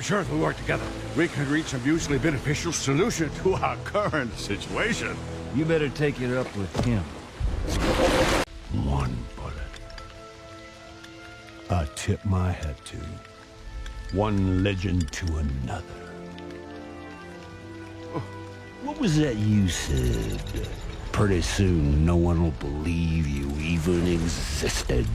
I'm sure if we work together, we can reach a mutually beneficial solution to our current situation. You better take it up with him. One bullet I tip my hat to. One legend to another. What was that you said? Pretty soon, no one will believe you even existed.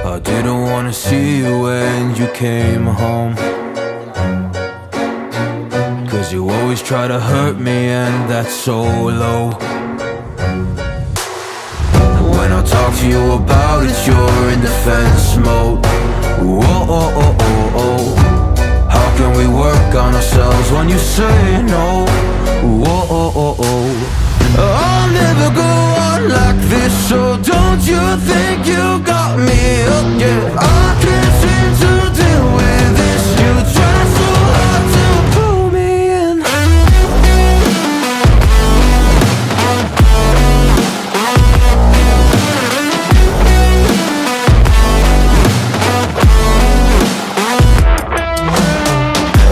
I didn't wanna see you when you came home, 'cause you always try to hurt me and that's so low. When I talk to you about it, you're in defense mode. Whoa, oh, oh, oh, oh. How can we work on ourselves when you say no? Whoa, oh, oh, oh. I'll never go on like this, so don't you think you got me up? Yeah, I can't seem to deal with this. You try so hard to pull me in.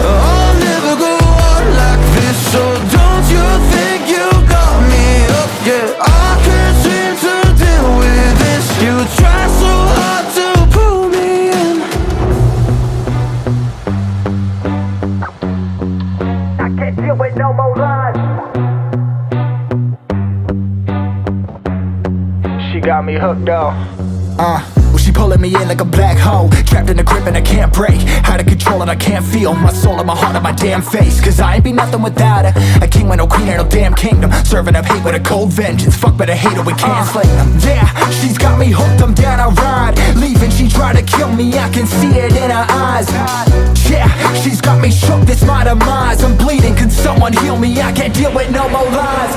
I'll never go on like this, so don't you think you got me up? Yeah, I can't seem to deal with this. You try so hard to pull me in. I can't deal with no more lies. She got me hooked up. Well, she pulling me in like a black hole, trapped in a grip and I can't break. Out of control and I can't feel my soul and my heart on my damn face. 'Cause I ain't be nothing without her. A king with no queen and no damn kingdom, serving up hate with a cold vengeance. Fuck, but I hate her, we can't slay them. Yeah, she's got me hooked, I'm down, I ride. Leaving, she tried to kill me, I can see it in her eyes. Yeah, she's got me shook, this my demise. I'm bleeding, can someone heal me? I can't deal with no more lies.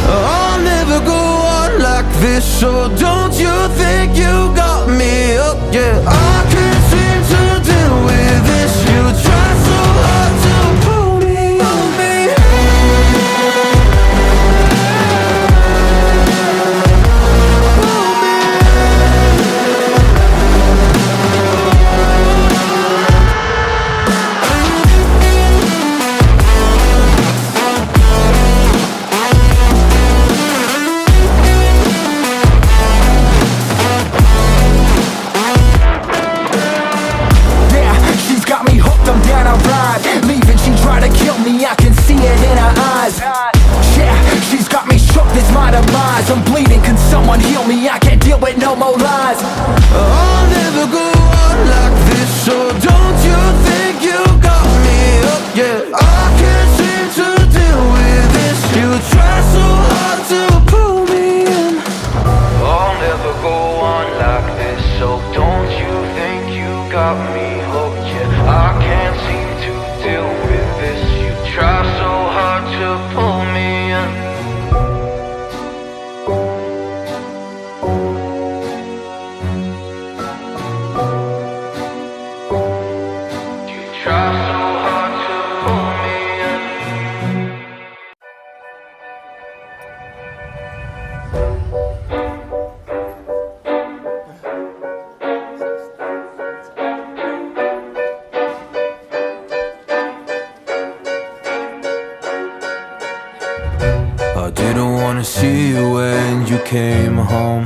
I'll never go on like this, so don't you think you got me up? Yeah, I can't seem to deal with this. You try so hard to pull me on me. Yeah, she's got me hooked, I'm down, I ride. Leaving, she tried to kill me, I can see it in her eyes. Yeah, she's got me shook, this my demise. I'm bleeding, can someone heal me? I can't deal with no more lies. I'll never go on like this, so don't you think you got me up? Yeah, I can't seem to deal with this. You try so hard to pull me in. I'll never go on like this, so don't you think you got me hooked? Yeah, I can't seem to deal with this. You try so hard to pull me in. You try so hard to pull me in. I didn't wanna see you when you came home,